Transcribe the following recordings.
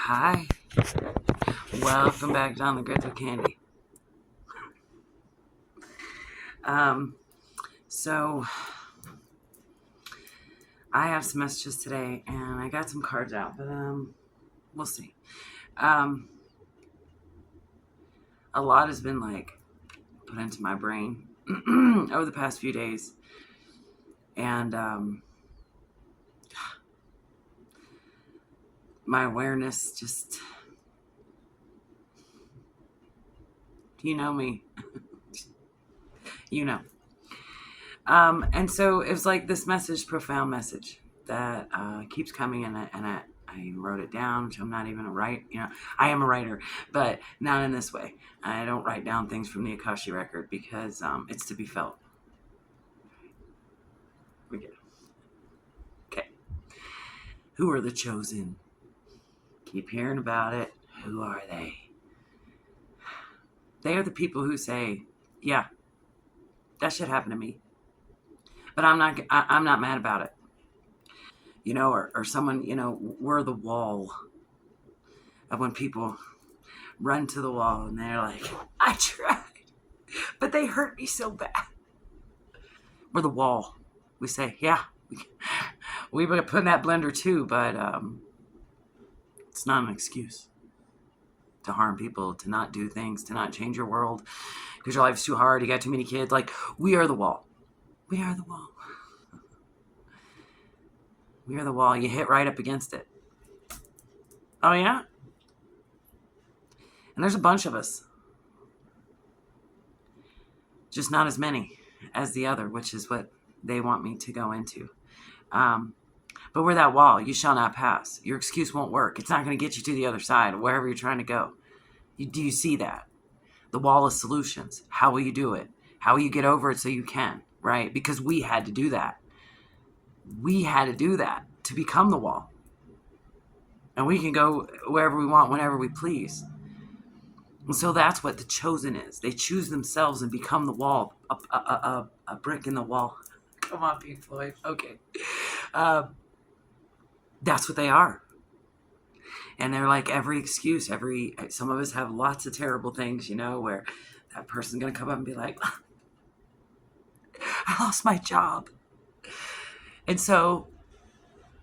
Hi, welcome back down the Grits with Candy. So I have some messages today, and I got some cards out, but we'll see. A lot has been put into my brain over the past few days, and my awareness just, you know me, you know. And so it was like this message, profound message that keeps coming, and I wrote it down, which I'm not even a writer. I am a writer, but not in this way. I don't write down things from the Akashi record because it's to be felt. Okay. Who are the chosen? Keep hearing about it. Who are they? They are the people who say, yeah, that should happen to me. But I'm not mad about it. Or someone, we're the wall of when people run to the wall and they're like, I tried, but they hurt me so bad. We're the wall. We say, yeah, we would put in that blender too, but it's not an excuse to harm people, to not do things, to not change your world because your life's too hard, you got too many kids. We are the wall. We are the wall. We are the wall. You hit right up against it. Oh, yeah? And there's a bunch of us. Just not as many as the other, which is what they want me to go into. But we're that wall. You shall not pass. Your excuse won't work. It's not going to get you to the other side, wherever you're trying to go. Do you see that? The wall of solutions. How will you do it? How will you get over it so you can, right? Because we had to do that. We had to do that to become the wall. And we can go wherever we want, whenever we please. And so that's what the chosen is. They choose themselves and become the wall, a brick in the wall. Come on, Pink Floyd. Okay. That's what they are. And they're like every excuse, some of us have lots of terrible things, where that person's going to come up and be like, I lost my job. And so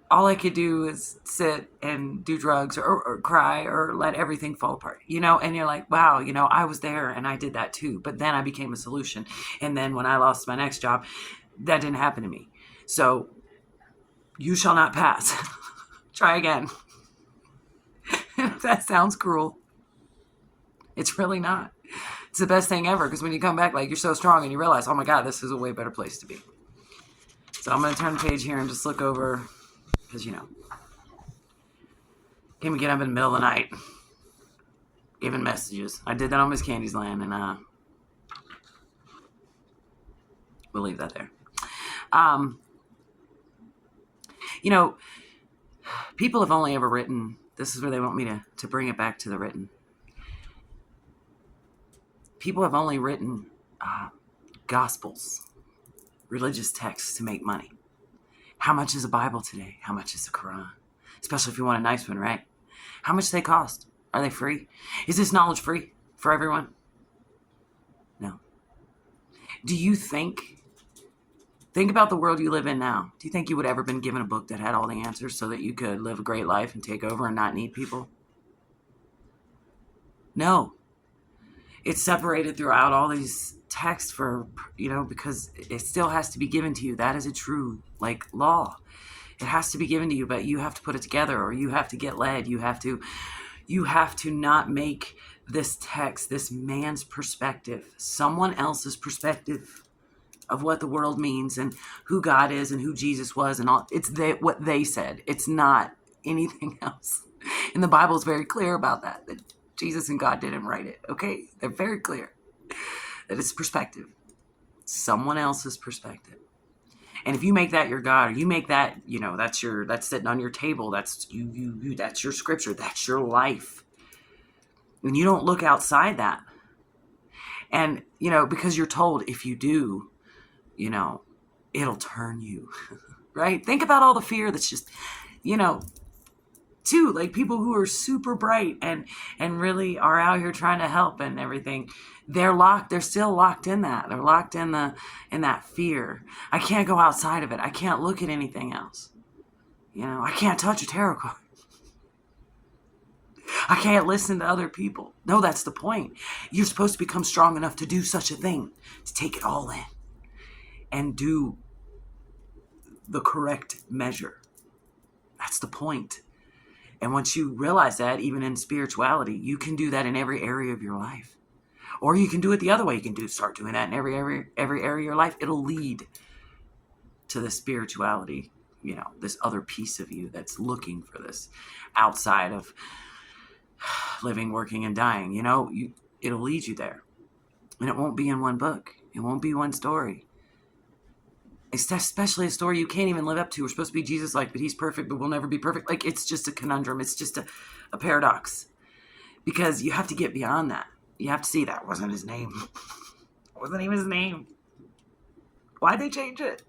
all I could do is sit and do drugs or cry or let everything fall apart, and you're like, wow, I was there and I did that too. But then I became a solution. And then when I lost my next job, that didn't happen to me. So you shall not pass. Try again. That sounds cruel. It's really not. It's the best thing ever because when you come back, you're so strong and you realize, oh my God, this is a way better place to be. So I'm going to turn the page here and just look over because, can we get up in the middle of the night giving messages? I did that on Miss Candy's Land, and we'll leave that there. People have only ever written, this is where they want me to bring it back to the written. People have only written gospels, religious texts to make money. How much is a Bible today? How much is the Quran? Especially if you want a nice one, right? How much do they cost? Are they free? Is this knowledge free for everyone? No. Do you think about the world you live in now. Do you think you would ever been given a book that had all the answers so that you could live a great life and take over and not need people? No. It's separated throughout all these texts for, because it still has to be given to you. That is a true, law. It has to be given to you, but you have to put it together or you have to get led. You have to not make this text, this man's perspective, someone else's perspective of what the world means and who God is and who Jesus was and all. It's what they said. It's not anything else. And the Bible is very clear about that Jesus and God didn't write it, okay? They're very clear that it's perspective. Someone else's perspective. And if you make that your God, or you make that, that's sitting on your table, that's you that's your scripture, that's your life. And you don't look outside that. And, because you're told if you do, it'll turn you, right? Think about all the fear that's just, too. Like people who are super bright and really are out here trying to help and everything. They're still locked in that. They're locked in that fear. I can't go outside of it. I can't look at anything else. I can't touch a tarot card. I can't listen to other people. No, that's the point. You're supposed to become strong enough to do such a thing, to take it all in and do the correct measure. That's the point. And once you realize that, even in spirituality, you can do that in every area of your life. Or you can do it the other way. You can start doing that in every area of your life. It'll lead to the spirituality, this other piece of you that's looking for this outside of living, working, and dying. It'll lead you there. And it won't be in one book. It won't be one story. It's especially a story you can't even live up to. We're supposed to be Jesus-like, but he's perfect, but we'll never be perfect. Like, it's just a conundrum. It's just a paradox. Because you have to get beyond that. You have to see that wasn't his name. It wasn't even his name. Why'd they change it?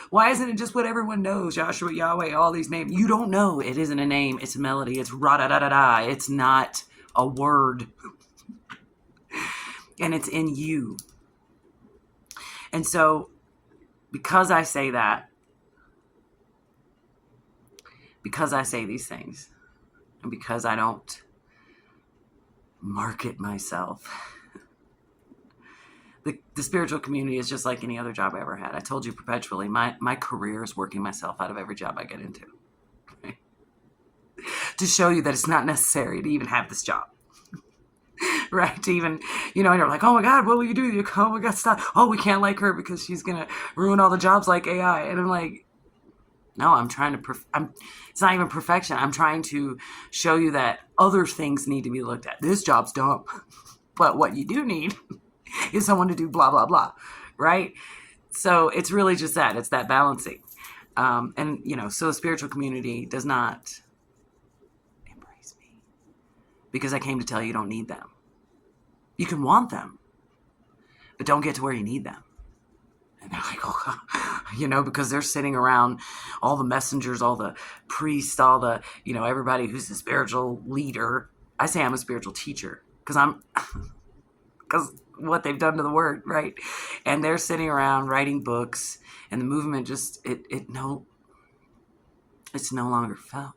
Why isn't it just what everyone knows? Joshua, Yahweh, all these names. You don't know. It isn't a name. It's a melody. It's ra-da-da-da-da. It's not a word. And it's in you. And so, because I say that, because I say these things, and because I don't market myself, the spiritual community is just like any other job I ever had. I told you perpetually, my career is working myself out of every job I get into. Right? To show you that it's not necessary to even have this job. Right? To even, and you're like, oh my God, what will you do? Oh my God, stop. Oh, we can't like her because she's going to ruin all the jobs like AI. And I'm like, no, I'm trying to, it's not even perfection. I'm trying to show you that other things need to be looked at. This job's dumb. But what you do need is someone to do blah, blah, blah. Right? So it's really just that. It's that balancing. So the spiritual community does not embrace me because I came to tell you don't need them. You can want them, but don't get to where you need them. And they're like, oh, because they're sitting around all the messengers, all the priests, all the, everybody who's the spiritual leader. I say I'm a spiritual teacher because what they've done to the word, right? And they're sitting around writing books, and the movement just, it's no longer felt.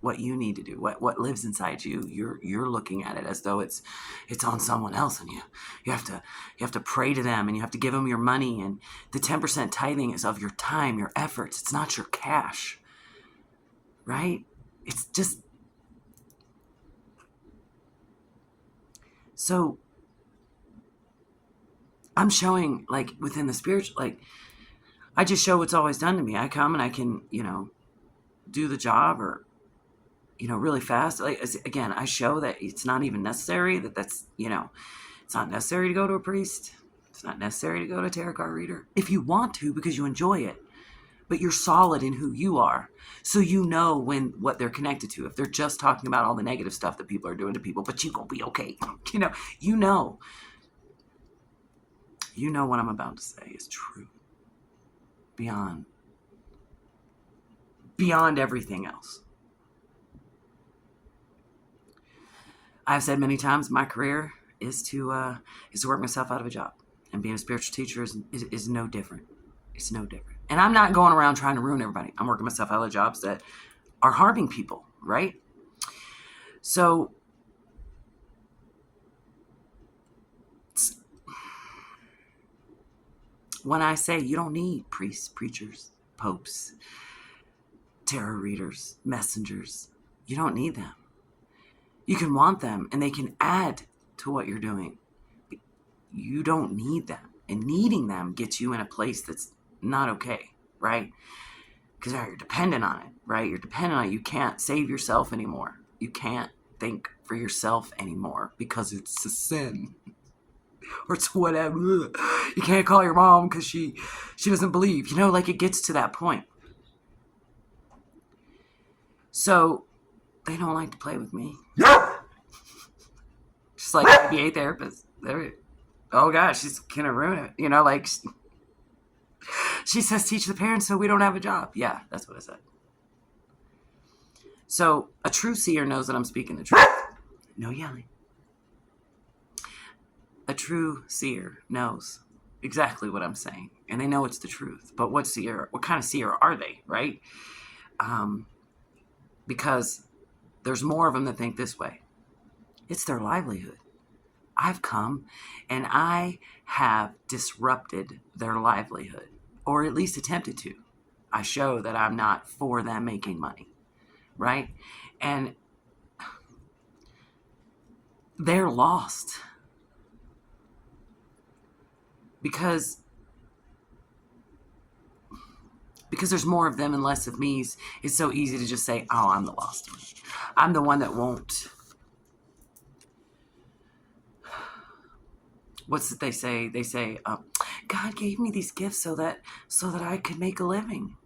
What you need to do, what lives inside you, you're looking at it as though it's on someone else, and you have to pray to them, and you have to give them your money, and the 10% tithing is of your time, your efforts. It's not your cash, right? It's just so. I'm showing, like, within the spiritual, like, I just show what's always done to me. I come and I can, do the job or. Really fast. Like, again, I show that it's not even necessary, that's, it's not necessary to go to a priest. It's not necessary to go to a tarot card reader. If you want to, because you enjoy it, but you're solid in who you are. So what they're connected to. If they're just talking about all the negative stuff that people are doing to people, but you gonna be okay. You know what I'm about to say is true. Beyond everything else. I've said many times my career is to work myself out of a job, and being a spiritual teacher is no different. It's no different. And I'm not going around trying to ruin everybody. I'm working myself out of jobs that are harming people, right? So when I say you don't need priests, preachers, popes, tarot readers, messengers, you don't need them. You can want them, and they can add to what you're doing. You don't need them. And needing them gets you in a place that's not okay, right? Because you're dependent on it, right? You're dependent on it. You can't save yourself anymore. You can't think for yourself anymore because it's a sin. Or it's whatever. You can't call your mom because she doesn't believe. It gets to that point. So they don't like to play with me. Just like ABA therapist. Oh gosh, she's gonna ruin it. She says teach the parents so we don't have a job. Yeah, that's what I said. So a true seer knows that I'm speaking the truth. No yelling. A true seer knows exactly what I'm saying, and they know it's the truth. But what kind of seer are they, right? Because there's more of them that think this way. It's their livelihood. I've come and I have disrupted their livelihood, or at least attempted to. I show that I'm not for them making money, right? And they're lost because there's more of them and less of me. It's so easy to just say, oh, I'm the lost one. I'm the one that won't. What's it they say? They say, God gave me these gifts so that I could make a living.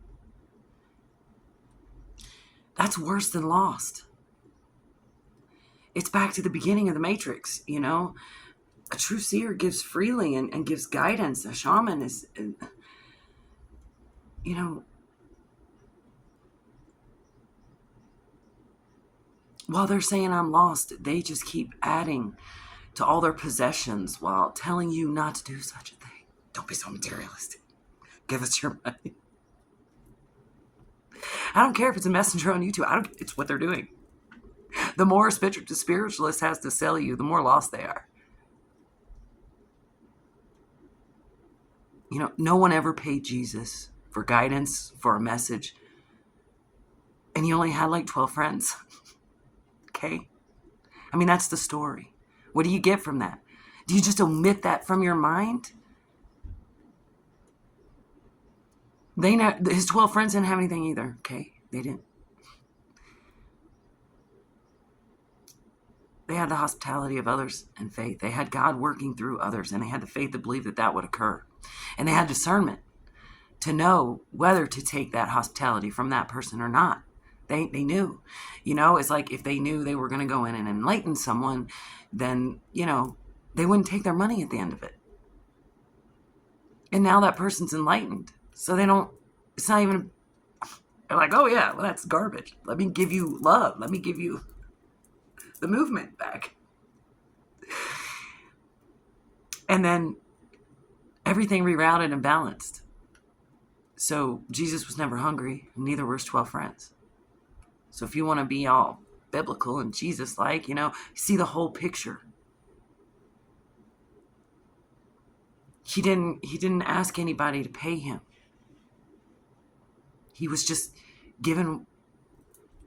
That's worse than lost. It's back to the beginning of the Matrix, you know? A true seer gives freely and gives guidance. A shaman is, you know, while they're saying I'm lost, they just keep adding to all their possessions while telling you not to do such a thing. Don't be so materialistic. Give us your money. I don't care if it's a messenger on YouTube. It's what they're doing. The more a spiritualist has to sell you, the more lost they are. You know, no one ever paid Jesus for guidance, for a message. And he only had like 12 friends. Okay? I mean, that's the story. What do you get from that? Do you just omit that from your mind? His 12 friends didn't have anything either. Okay? They didn't. They had the hospitality of others and faith. They had God working through others, and they had the faith to believe that would occur. And they had discernment to know whether to take that hospitality from that person or not. They knew. You know, it's like if they knew they were going to go in and enlighten someone, then, you know, they wouldn't take their money at the end of it. And now that person's enlightened. So it's not even, they're like, oh yeah, well that's garbage. Let me give you love. Let me give you the movement back. And then everything rerouted and balanced. So Jesus was never hungry, and neither were his 12 friends. So if you want to be all biblical and Jesus-like, you know, see the whole picture. He didn't ask anybody to pay him. He was just given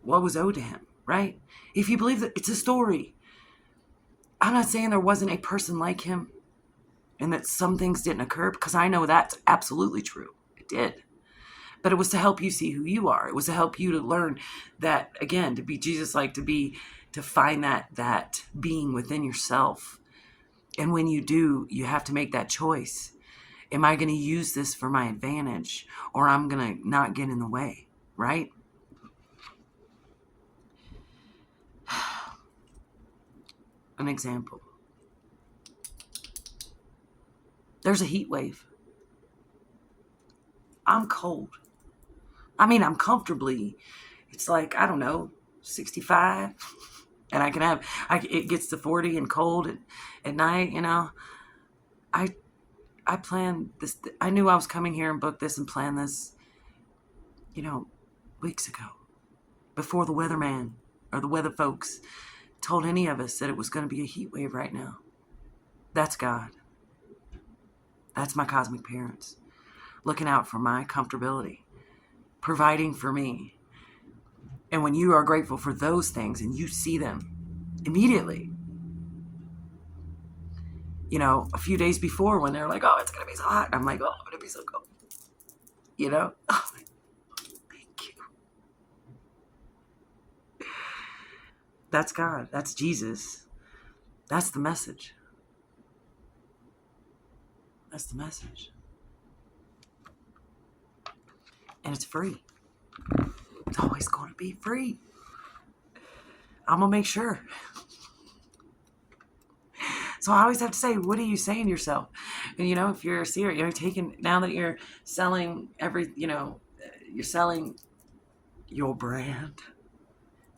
what was owed to him, right? If you believe that it's a story. I'm not saying there wasn't a person like him and that some things didn't occur, because I know that's absolutely true. It did. But it was to help you see who you are. It was to help you to learn that, again, to be Jesus-like, to find that being within yourself. And when you do, you have to make that choice. Am I going to use this for my advantage, or I'm going to not get in the way, right? An example. There's a heat wave. I'm cold. I mean, I'm comfortably, it's like, I don't know, 65. And it gets to 40 and cold at night, you know. I planned this. I knew I was coming here and booked this and planned this, you know, weeks ago. Before the weatherman or the weather folks told any of us that it was going to be a heat wave right now. That's God. That's my cosmic parents. Looking out for my comfortability. Providing for me. And when you are grateful for those things and you see them immediately, you know, a few days before when they're like, oh, it's going to be so hot. I'm like, oh, I'm going to be so cold. You know? Oh, thank you. That's God. That's Jesus. That's the message. That's the message. And it's free. It's always going to be free. I'm going to make sure. So I always have to say, what are you saying to yourself? And, you know, if you're a seer, you're now that you're selling you're selling your brand,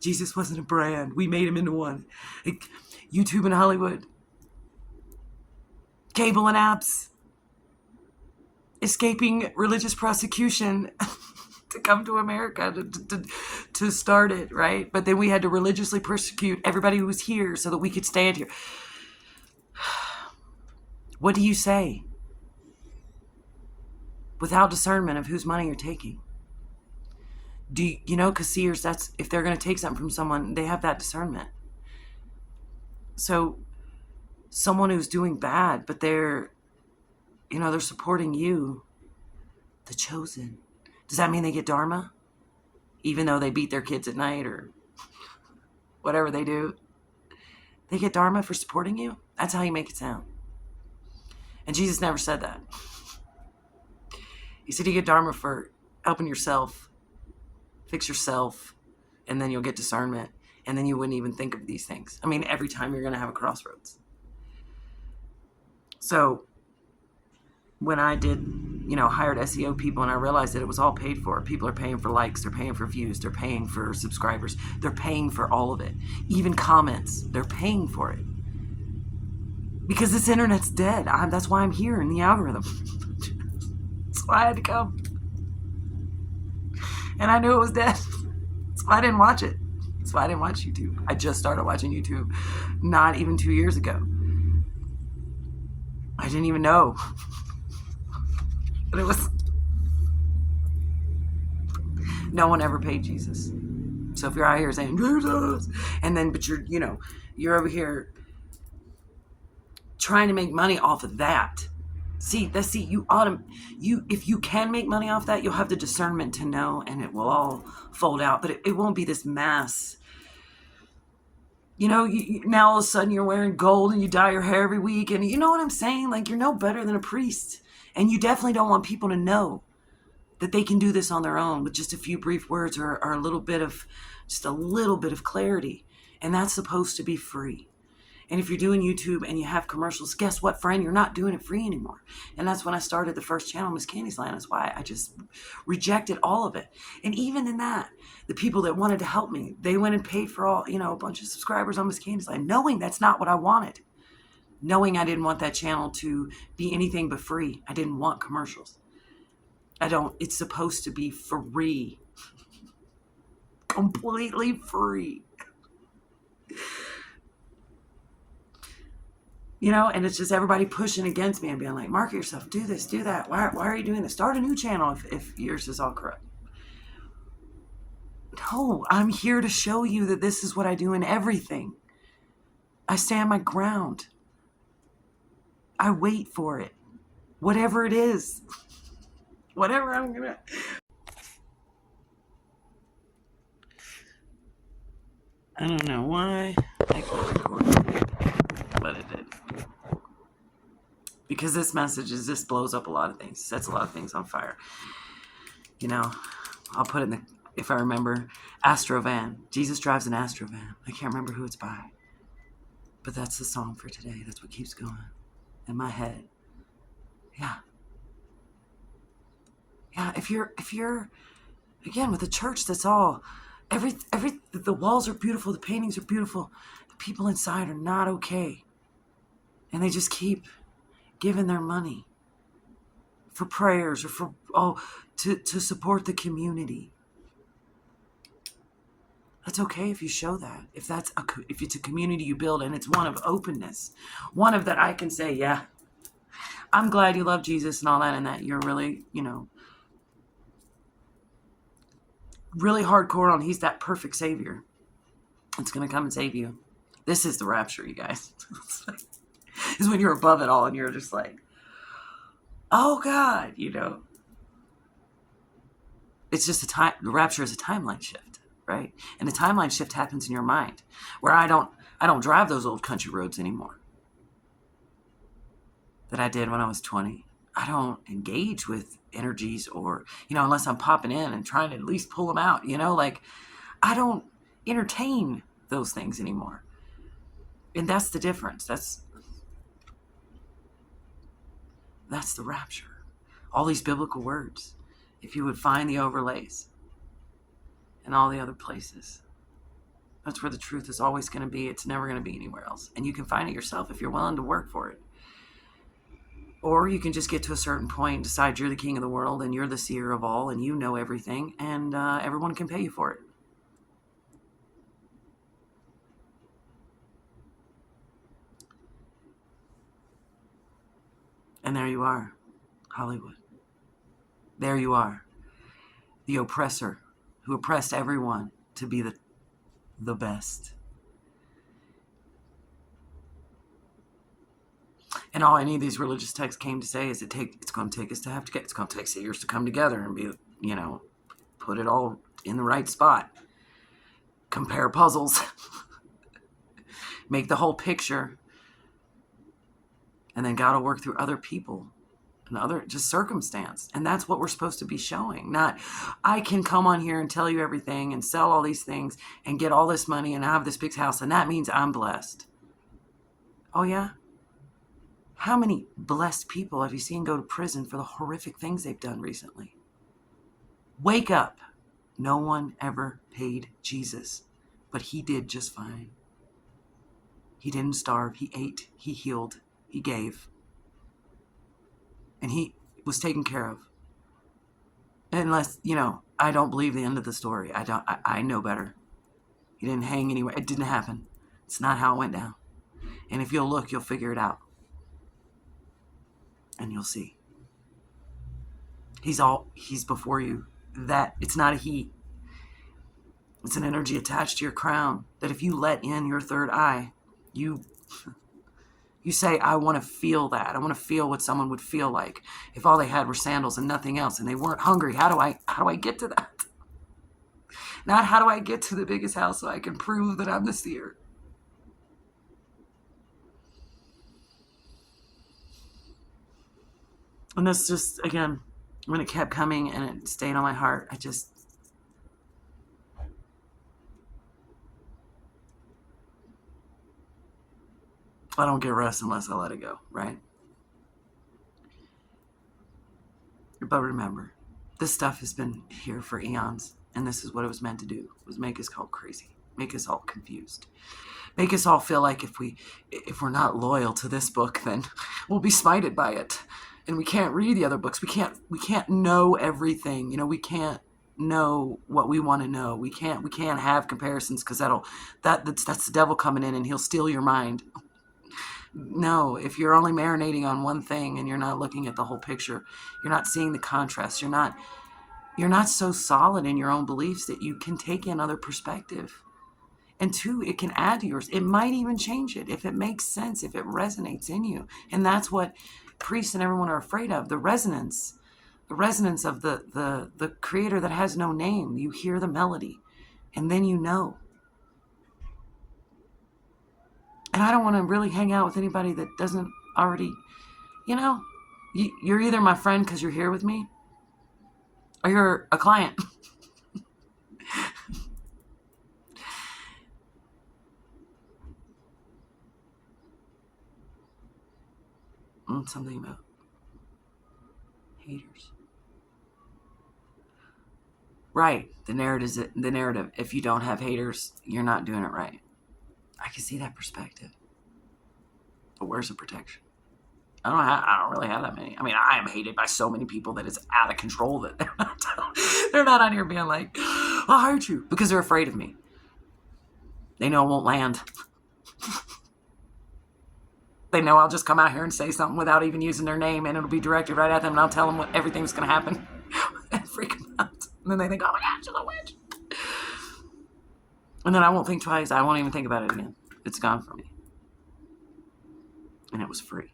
Jesus wasn't a brand. We made him into one. Like, YouTube and Hollywood, cable and apps, escaping religious prosecution to come to America to start it, right? But then we had to religiously persecute everybody who was here so that we could stand here. What do you say without discernment of whose money you're taking? Do you know, because seers, that's, if they're going to take something from someone, they have that discernment. So someone who's doing bad, but they're supporting you, the chosen. Does that mean they get dharma? Even though they beat their kids at night or whatever they do, they get dharma for supporting you? That's how you make it sound. And Jesus never said that. He said you get dharma for helping yourself, fix yourself, and then you'll get discernment. And then you wouldn't even think of these things. I mean, every time you're going to have a crossroads. So when I hired SEO people, and I realized that it was all paid for. People are paying for likes, they're paying for views, they're paying for subscribers, they're paying for all of it. Even comments, they're paying for it. Because this internet's dead. That's why I'm here in the algorithm. That's why I had to come. And I knew it was dead. That's why I didn't watch it. That's why I didn't watch YouTube. I just started watching YouTube not even 2 years ago. I didn't even know. But it was... No one ever paid Jesus. So if you're out here saying, Jesus, and then, but you're over here trying to make money off of that. If you can make money off that, you'll have the discernment to know, and it will all fold out. But it won't be this mass. Now all of a sudden you're wearing gold and you dye your hair every week, and you know what I'm saying? Like, you're no better than a priest, and you definitely don't want people to know that they can do this on their own with just a few brief words or a little bit of clarity, and that's supposed to be free. And if you're doing YouTube and you have commercials, guess what, friend? You're not doing it free anymore. And that's when I started the first channel, Miss Candy's Land. That's why I just rejected all of it. And even in that, the people that wanted to help me, they went and paid for all, a bunch of subscribers on Miss Candy's Land, knowing that's not what I wanted. Knowing I didn't want that channel to be anything but free. I didn't want commercials. It's supposed to be free. Completely free. And it's just everybody pushing against me and being like, market yourself, do this, do that. Why are you doing this? Start a new channel if yours is all corrupt. No, I'm here to show you that this is what I do in everything. I stand my ground. I wait for it. Whatever it is. Whatever I'm going to... I don't know why I can't record, but it did. Because this message just blows up a lot of things, sets a lot of things on fire. I'll put it if I remember, Astrovan. Jesus drives an Astrovan. I can't remember who it's by. But that's the song for today. That's what keeps going in my head. Yeah. Yeah, if you're again with a church that's all the walls are beautiful, the paintings are beautiful, the people inside are not okay. And they just keep giving their money for prayers or to support the community. That's okay if you show that. If it's a community you build and it's one of openness, one of that I can say, yeah, I'm glad you love Jesus and all that, and that you're really, really hardcore on he's that perfect savior. It's going to come and save you. This is the rapture, you guys. Is when you're above it all and you're just like, oh God, It's just the rapture is a timeline shift, right? And the timeline shift happens in your mind, where I don't drive those old country roads anymore that I did when I was 20. I don't engage with energies or, unless I'm popping in and trying to at least pull them out, I don't entertain those things anymore. And that's the difference. That's the rapture. All these biblical words, if you would find the overlays and all the other places. That's where the truth is always going to be. It's never going to be anywhere else. And you can find it yourself if you're willing to work for it. Or you can just get to a certain point and decide you're the king of the world and you're the seer of all and you know everything, and everyone can pay you for it. And there you are, Hollywood. There you are, the oppressor who oppressed everyone to be the best. And all any of these religious texts came to say is it's going to take us it's going to take seers to come together and be, put it all in the right spot. Compare puzzles. Make the whole picture. And then God will work through other people and other just circumstance. And that's what we're supposed to be showing. Not, I can come on here and tell you everything and sell all these things and get all this money and have this big house. And that means I'm blessed. Oh, yeah? How many blessed people have you seen go to prison for the horrific things they've done recently? Wake up. No one ever paid Jesus, but he did just fine. He didn't starve. He ate. He healed. He gave. And he was taken care of. Unless, I don't believe the end of the story. I know better. He didn't hang anywhere. It didn't happen. It's not how it went down. And if you'll look, you'll figure it out. And you'll see. He's before you. That it's not a he. It's an energy attached to your crown that if you let in your third eye, you say, I want to feel that. I want to feel what someone would feel like if all they had were sandals and nothing else and they weren't hungry. How do I get to that? Not how do I get to the biggest house so I can prove that I'm the seer. And this just, again, when it kept coming and it stayed on my heart, I don't get rest unless I let it go, right? But remember, this stuff has been here for eons, and this is what it was meant to do, was make us all crazy, make us all confused, make us all feel like if we're not loyal to this book, then we'll be smited by it. And we can't read the other books. We can't know everything. We can't know what we want to know. We can't have comparisons because that's the devil coming in and he'll steal your mind. No, if you're only marinating on one thing and you're not looking at the whole picture, you're not seeing the contrast. You're not so solid in your own beliefs that you can take in other perspective. And two, it can add to yours. It might even change it if it makes sense, if it resonates in you. And that's what priests and everyone are afraid of, the resonance of the creator that has no name. You hear the melody and then you know. And I don't want to really hang out with anybody that doesn't already, you're either my friend because you're here with me or you're a client. Something about haters. Right. The narrative. If you don't have haters, you're not doing it right. I can see that perspective. But where's the protection? I don't really have that many. I mean, I am hated by so many people that it's out of control that they're not on here being like, I hurt you, because they're afraid of me. They know it won't land. They know I'll just come out here and say something without even using their name, and it'll be directed right at them, and I'll tell them everything's going to happen. And freak them out. And then they think, oh my gosh, she's a witch. And then I won't think twice. I won't even think about it again. It's gone from me. And it was free.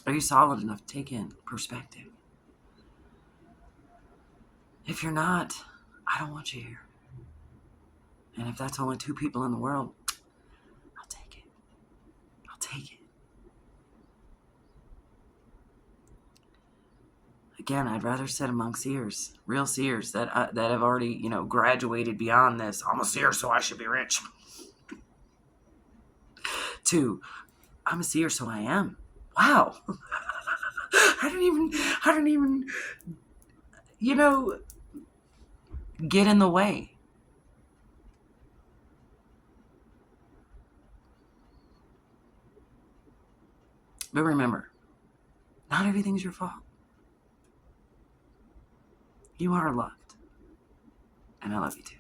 Are you solid enough to take in perspective? If you're not, I don't want you here. And if that's only 2 people in the world, I'll take it. I'll take it. Again, I'd rather sit among seers, real seers that have already, graduated beyond this. I'm a seer, so I should be rich. 2, I'm a seer, so I am. Wow. I don't even, you know, get in the way. But remember, not everything's your fault. You are loved. And I love you too.